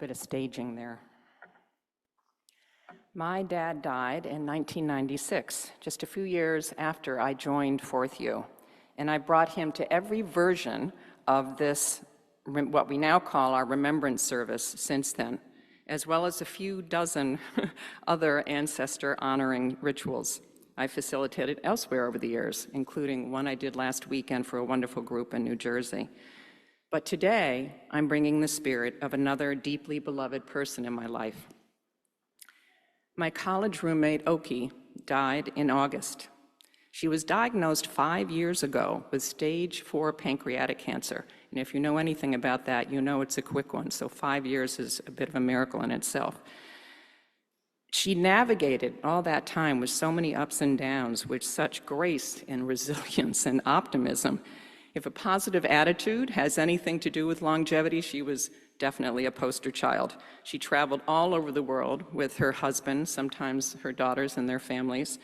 bit of staging there. My dad died in 1996, just a few years after I joined 4th U, and I brought him to every version of this, what we now call our Remembrance service since then, as well as a few dozen other ancestor honoring rituals I facilitated elsewhere over the years, including one I did last weekend for a wonderful group in New Jersey. But today, I'm bringing the spirit of another deeply beloved person in my life. My college roommate, Oki, died in August. She was diagnosed 5 years ago with stage 4 pancreatic cancer. And if you know anything about that, you know it's a quick one, so 5 years is a bit of a miracle in itself. She navigated all that time with so many ups and downs, with such grace and resilience and optimism. If a positive attitude has anything to do with longevity, she was definitely a poster child. She traveled all over the world with her husband, sometimes her daughters and their families,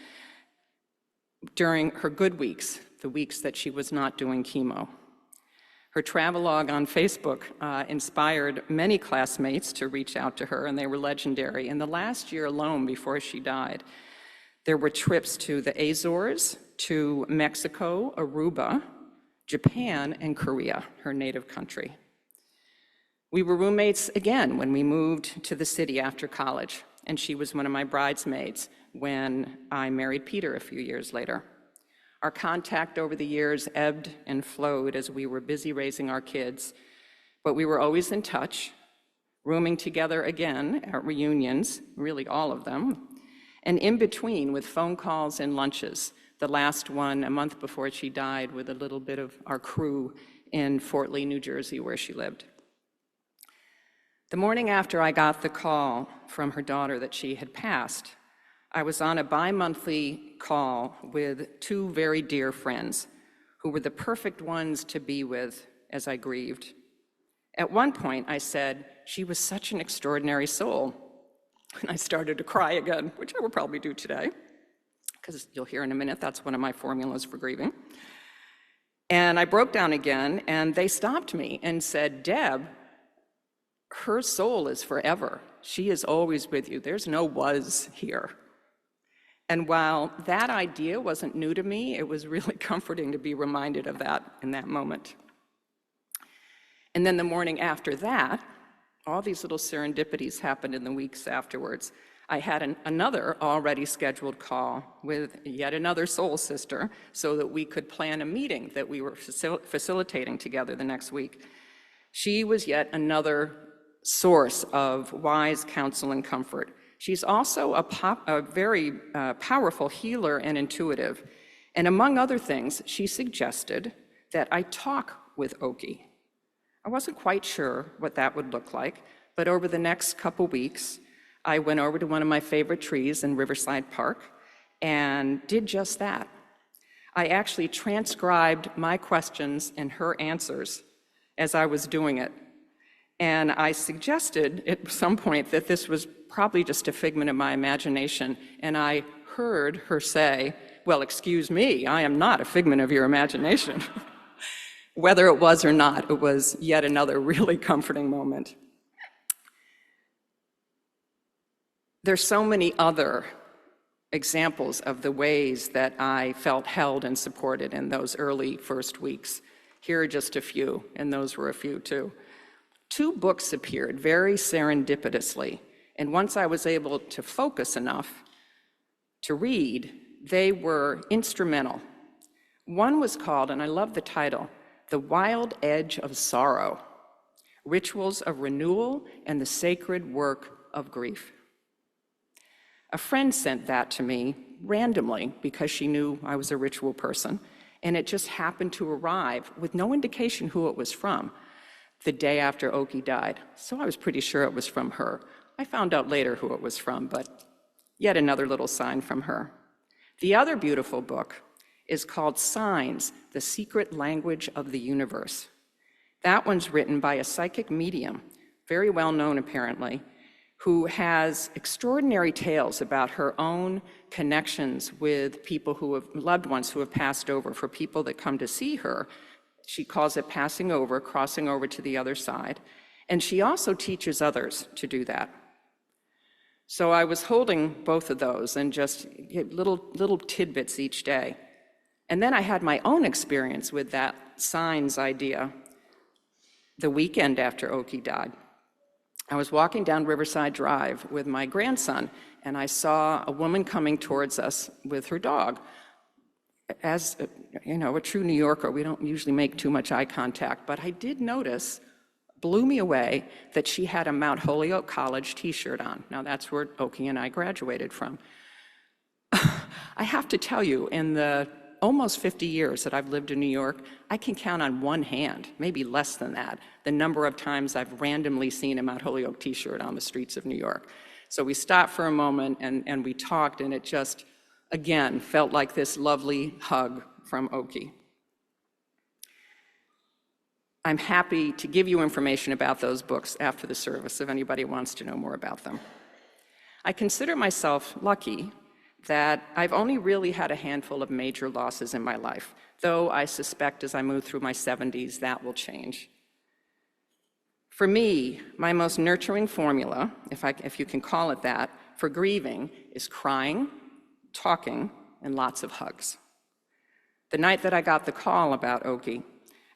during her good weeks, the weeks that she was not doing chemo. Her travelogue on Facebook inspired many classmates to reach out to her, and they were legendary. In the last year alone, before she died, there were trips to the Azores, to Mexico, Aruba, Japan, and Korea, her native country. We were roommates again when we moved to the city after college, and she was one of my bridesmaids when I married Peter a few years later. Our contact over the years ebbed and flowed as we were busy raising our kids, but we were always in touch, rooming together again at reunions, really all of them, and in between with phone calls and lunches, the last one a month before she died with a little bit of our crew in Fort Lee, New Jersey, where she lived. The morning after I got the call from her daughter that she had passed, I was on a bi-monthly call with two very dear friends who were the perfect ones to be with as I grieved. At one point, I said, "She was such an extraordinary soul." And I started to cry again, which I will probably do today, because you'll hear in a minute, that's one of my formulas for grieving. And I broke down again, and they stopped me and said, "Deb, her soul is forever. She is always with you. There's no was here." And while that idea wasn't new to me, it was really comforting to be reminded of that in that moment. And then the morning after that, all these little serendipities happened in the weeks afterwards. I had another already scheduled call with yet another soul sister so that we could plan a meeting that we were facilitating together the next week. She was yet another source of wise counsel and comfort. She's also a very powerful healer and intuitive. And among other things, she suggested that I talk with Oki. I wasn't quite sure what that would look like, but over the next couple weeks, I went over to one of my favorite trees in Riverside Park and did just that. I actually transcribed my questions and her answers as I was doing it. And I suggested at some point that this was probably just a figment of my imagination, and I heard her say, "Well, excuse me, I am not a figment of your imagination." Whether it was or not, it was yet another really comforting moment. There's so many other examples of the ways that I felt held and supported in those early first weeks. Here are just a few, and those were a few too. 2 books appeared very serendipitously, and once I was able to focus enough to read, they were instrumental. One was called, and I love the title, "The Wild Edge of Sorrow: Rituals of Renewal and the Sacred Work of Grief." A friend sent that to me randomly because she knew I was a ritual person, and it just happened to arrive with no indication who it was from the day after Oki died. So I was pretty sure it was from her. I found out later who it was from, but yet another little sign from her. The other beautiful book is called Signs: The Secret Language of the Universe. That one's written by a psychic medium, very well known apparently, who has extraordinary tales about her own connections with people who have, loved ones who have passed over. For people that come to see her, she calls it passing over, crossing over to the other side. And she also teaches others to do that. So I was holding both of those and just little tidbits each day. And then I had my own experience with that signs idea the weekend after Oki died. I was walking down Riverside Drive with my grandson, and I saw a woman coming towards us with her dog. As a true New Yorker, we don't usually make too much eye contact, but I did notice, blew me away, that she had a Mount Holyoke College t-shirt on. Now that's where Oki and I graduated from. I have to tell you, in the almost 50 years that I've lived in New York, I can count on one hand, maybe less than that, the number of times I've randomly seen a Mount Holyoke t-shirt on the streets of New York. So we stopped for a moment and we talked, and it just, again, felt like this lovely hug from Oki. I'm happy to give you information about those books after the service if anybody wants to know more about them. I consider myself lucky that I've only really had a handful of major losses in my life, though I suspect as I move through my 70s, that will change. For me, my most nurturing formula, if you can call it that, for grieving is crying, talking, and lots of hugs. The night that I got the call about Oki,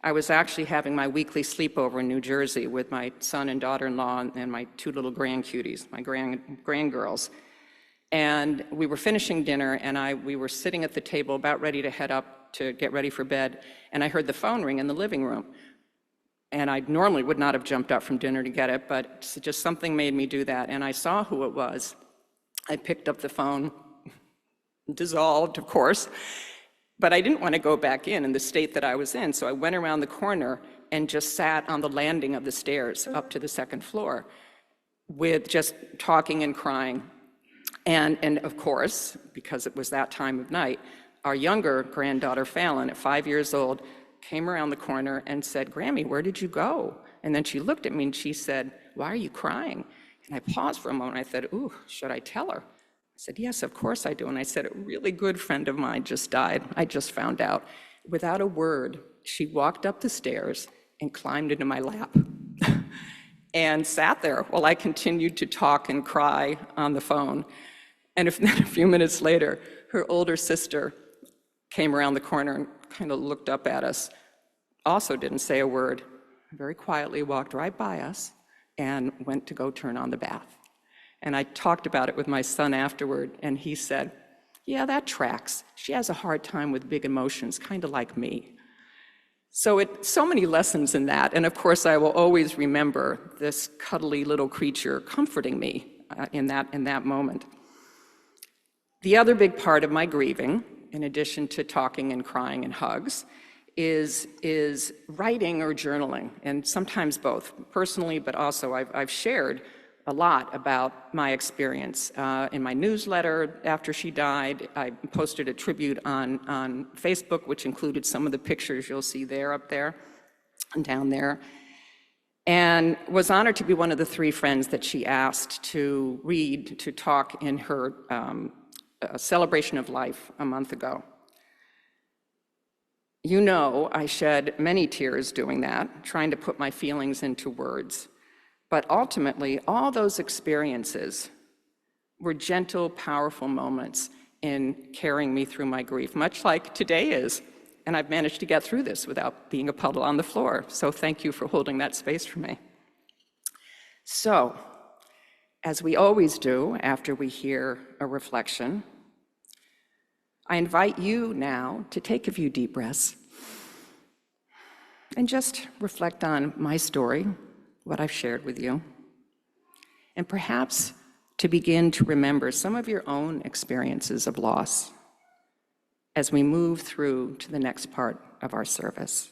I was actually having my weekly sleepover in New Jersey with my son and daughter-in-law and my two little grandcuties, my grandgirls. And we were finishing dinner, and we were sitting at the table about ready to head up to get ready for bed, and I heard the phone ring in the living room. And I normally would not have jumped up from dinner to get it, but just something made me do that, and I saw who it was. I picked up the phone, dissolved, of course, but I didn't want to go back in the state that I was in, so I went around the corner and just sat on the landing of the stairs up to the second floor with just talking and crying. And of course, because it was that time of night, our younger granddaughter, Fallon, at 5 years old, came around the corner and said, "Grammy, where did you go?" And then she looked at me and she said, "Why are you crying?" And I paused for a moment. I said, "Ooh, should I tell her?" I said, "Yes, of course I do." And I said, "A really good friend of mine just died. I just found out." Without a word, she walked up the stairs and climbed into my lap and sat there while I continued to talk and cry on the phone. And then a few minutes later, her older sister came around the corner and kind of looked up at us, also didn't say a word, very quietly walked right by us and went to go turn on the bath. And I talked about it with my son afterward, and he said, "Yeah, that tracks. She has a hard time with big emotions, kind of like me." So many lessons in that, and of course I will always remember this cuddly little creature comforting me in that moment. The other big part of my grieving, in addition to talking and crying and hugs, is writing or journaling, and sometimes both, personally, but also I've shared a lot about my experience. In my newsletter after she died, I posted a tribute on Facebook, which included some of the pictures you'll see there, up there, and down there, and was honored to be one of the 3 friends that she asked to talk in her celebration of life a month ago. You know, I shed many tears doing that, trying to put my feelings into words. But ultimately, all those experiences were gentle, powerful moments in carrying me through my grief, much like today is. And I've managed to get through this without being a puddle on the floor. So thank you for holding that space for me. So, as we always do after we hear a reflection, I invite you now to take a few deep breaths and just reflect on my story, what I've shared with you, and perhaps to begin to remember some of your own experiences of loss as we move through to the next part of our service.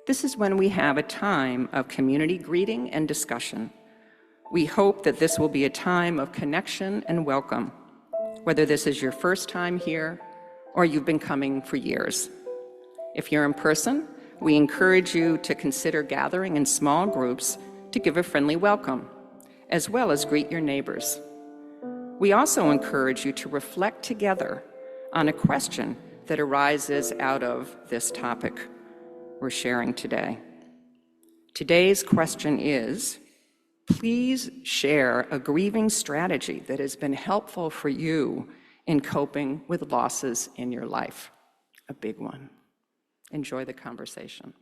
This is when we have a time of community greeting and discussion. We hope that this will be a time of connection and welcome, whether this is your first time here or you've been coming for years. If you're in person, we encourage you to consider gathering in small groups to give a friendly welcome, as well as greet your neighbors. We also encourage you to reflect together on a question that arises out of this topic we're sharing today. Today's question is, please share a grieving strategy that has been helpful for you in coping with losses in your life, a big one. Enjoy the conversation.